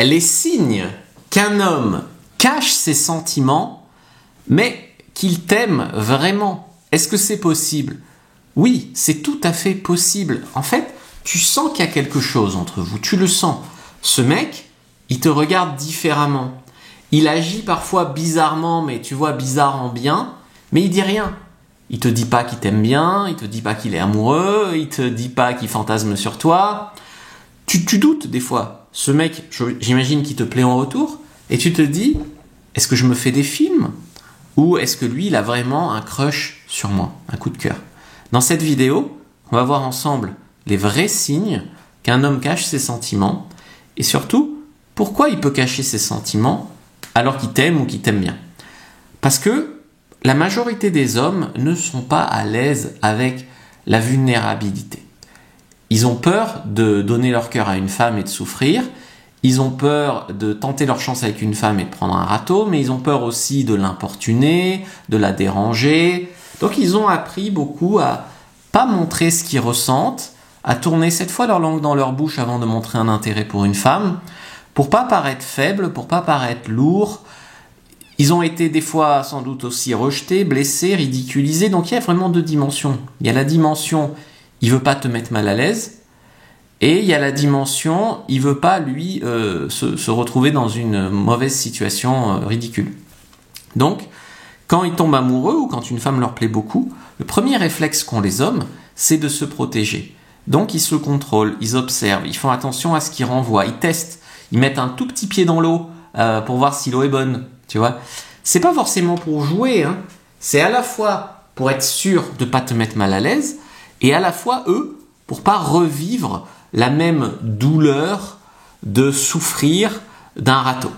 les signes qu'un homme cache ses sentiments, mais qu'il t'aime vraiment. Est-ce que c'est possible? Oui, c'est tout à fait possible. En fait, tu sens qu'il y a quelque chose entre vous, tu le sens. Ce mec, il te regarde différemment. Il agit parfois bizarrement, mais tu vois, bizarre en bien, mais il dit rien. Il te dit pas qu'il t'aime bien, il te dit pas qu'il est amoureux, il te dit pas qu'il fantasme sur toi. Tu doutes des fois. Ce mec, j'imagine qu'il te plaît en retour, et tu te dis, est-ce que je me fais des films? Ou est-ce que lui, il a vraiment un crush sur moi, un coup de cœur? Dans cette vidéo, on va voir ensemble les vrais signes qu'un homme cache ses sentiments, et surtout, pourquoi il peut cacher ses sentiments alors qu'il t'aime ou qu'il t'aime bien. Parce que la majorité des hommes ne sont pas à l'aise avec la vulnérabilité. Ils ont peur de donner leur cœur à une femme et de souffrir. Ils ont peur de tenter leur chance avec une femme et de prendre un râteau, mais ils ont peur aussi de l'importuner, de la déranger. Donc ils ont appris beaucoup à pas montrer ce qu'ils ressentent, à tourner 7 fois leur langue dans leur bouche avant de montrer un intérêt pour une femme, pour pas paraître faible, pour pas paraître lourd. Ils ont été des fois sans doute aussi rejetés, blessés, ridiculisés. Donc il y a vraiment 2 dimensions. Il y a la dimension, il veut pas te mettre mal à l'aise, et il y a la dimension, il veut pas lui se retrouver dans une mauvaise situation ridicule. Donc, quand ils tombent amoureux ou quand une femme leur plaît beaucoup, le premier réflexe qu'ont les hommes, c'est de se protéger. Donc ils se contrôlent, ils observent, ils font attention à ce qu'ils renvoient, ils testent, ils mettent un tout petit pied dans l'eau pour voir si l'eau est bonne, tu vois. C'est pas forcément pour jouer, hein. C'est à la fois pour être sûr de pas te mettre mal à l'aise, et à la fois eux pour pas revivre la même douleur de souffrir d'un râteau.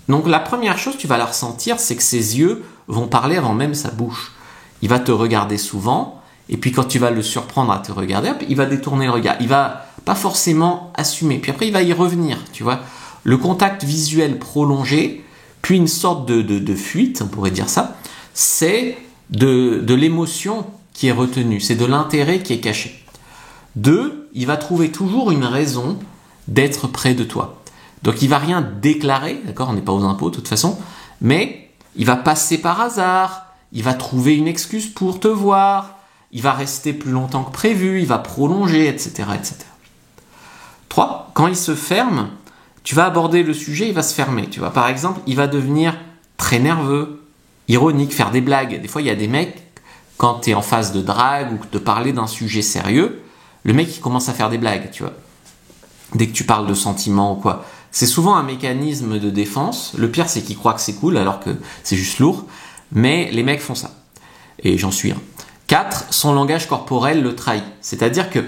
Donc la première chose que tu vas la ressentir, c'est que ses yeux vont parler avant même sa bouche. Il va te regarder souvent, et puis quand tu vas le surprendre à te regarder, il va détourner le regard. Il va pas forcément assumer. Puis après, il va y revenir, tu vois. Le contact visuel prolongé, puis une sorte de fuite, on pourrait dire ça, c'est de l'émotion qui est retenue, c'est de l'intérêt qui est caché. 2, il va trouver toujours une raison d'être près de toi. Donc il va rien déclarer, d'accord, on n'est pas aux impôts de toute façon, mais il va passer par hasard, il va trouver une excuse pour te voir, il va rester plus longtemps que prévu, il va prolonger, etc., etc. 3, quand il se ferme, tu vas aborder le sujet, il va se fermer. Tu vois, par exemple, il va devenir très nerveux, ironique, faire des blagues. Des fois, il y a des mecs, quand tu es en phase de drague ou de parler d'un sujet sérieux, le mec, il commence à faire des blagues, tu vois. Dès que tu parles de sentiments ou quoi. C'est souvent un mécanisme de défense. Le pire, c'est qu'il croit que c'est cool, alors que c'est juste lourd. Mais les mecs font ça. Et j'en suis un. 4, son langage corporel le trahit. C'est-à-dire que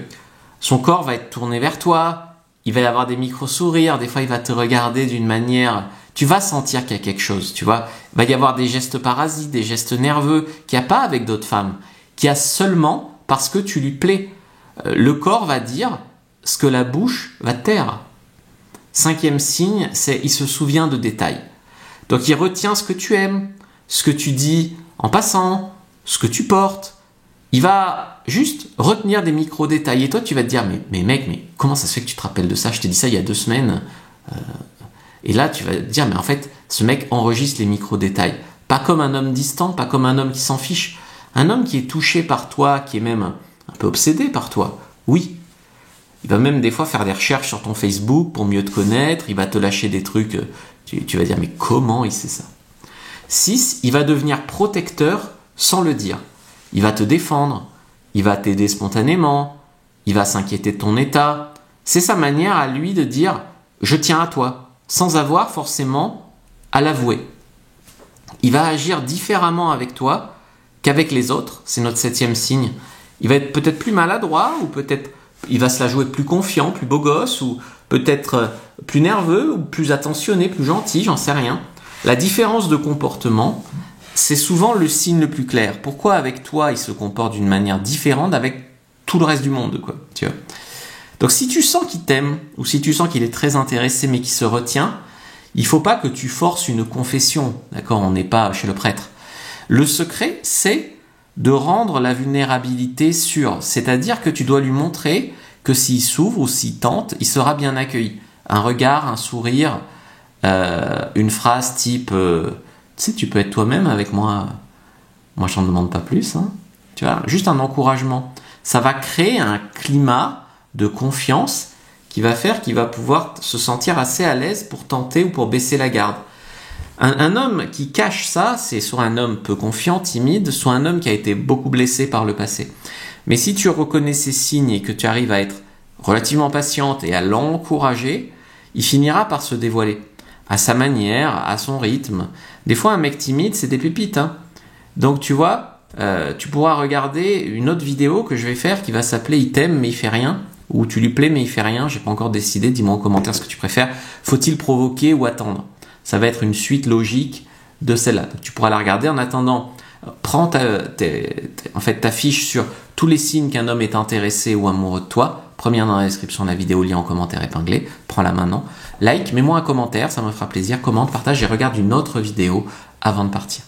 son corps va être tourné vers toi, il va y avoir des micro-sourires, des fois il va te regarder d'une manière... Tu vas sentir qu'il y a quelque chose, tu vois. Il va y avoir des gestes parasites, des gestes nerveux qu'il n'y a pas avec d'autres femmes, qu'il y a seulement parce que tu lui plais. Le corps va dire ce que la bouche va taire. 5e signe, c'est il se souvient de détails. Donc il retient ce que tu aimes, ce que tu dis en passant, ce que tu portes. Il va juste retenir des micro-détails. Et toi, tu vas te dire, mais mec, mais comment ça se fait que tu te rappelles de ça? Je t'ai dit ça il y a 2 semaines. Et là, tu vas te dire, mais en fait, ce mec enregistre les micro-détails. Pas comme un homme distant, pas comme un homme qui s'en fiche. Un homme qui est touché par toi, qui est même un peu obsédé par toi. Oui. Il va même des fois faire des recherches sur ton Facebook pour mieux te connaître. Il va te lâcher des trucs. Tu vas dire, mais comment il sait ça? 6, il va devenir protecteur sans le dire. Il va te défendre. Il va t'aider spontanément. Il va s'inquiéter de ton état. C'est sa manière à lui de dire, je tiens à toi, sans avoir forcément à l'avouer. Il va agir différemment avec toi qu'avec les autres. C'est notre 7e signe. Il va être peut-être plus maladroit, ou peut-être il va se la jouer plus confiant, plus beau gosse, ou peut-être plus nerveux, ou plus attentionné, plus gentil, j'en sais rien. La différence de comportement, c'est souvent le signe le plus clair. Pourquoi avec toi, il se comporte d'une manière différente avec tout le reste du monde, quoi, tu vois. Donc si tu sens qu'il t'aime, ou si tu sens qu'il est très intéressé mais qu'il se retient, il ne faut pas que tu forces une confession, d'accord, on n'est pas chez le prêtre. Le secret, c'est de rendre la vulnérabilité sûre, c'est-à-dire que tu dois lui montrer que s'il s'ouvre ou s'il tente, il sera bien accueilli. Un regard, un sourire, une phrase type tu sais, tu peux être toi-même avec moi. Moi, j'en demande pas plus. Hein. Tu vois, juste un encouragement. Ça va créer un climat de confiance qui va faire qu'il va pouvoir se sentir assez à l'aise pour tenter ou pour baisser la garde. Un homme qui cache ça, c'est soit un homme peu confiant, timide, soit un homme qui a été beaucoup blessé par le passé. Mais si tu reconnais ces signes et que tu arrives à être relativement patiente et à l'encourager, il finira par se dévoiler. À sa manière, à son rythme. Des fois, un mec timide, c'est des pépites. Hein. Donc, tu vois, tu pourras regarder une autre vidéo que je vais faire qui va s'appeler « Il t'aime mais il fait rien » ou « Tu lui plais mais il fait rien ». J'ai pas encore décidé. Dis-moi en commentaire ce que tu préfères. Faut-il provoquer ou attendre ? Ça va être une suite logique de celle-là. Donc, tu pourras la regarder. En attendant, prends ta fiche sur tous les signes qu'un homme est intéressé ou amoureux de toi. Première dans la description de la vidéo, lien en commentaire épinglé. Prends-la maintenant. Like, mets-moi un commentaire, ça me fera plaisir. Commente, partage et regarde une autre vidéo avant de partir.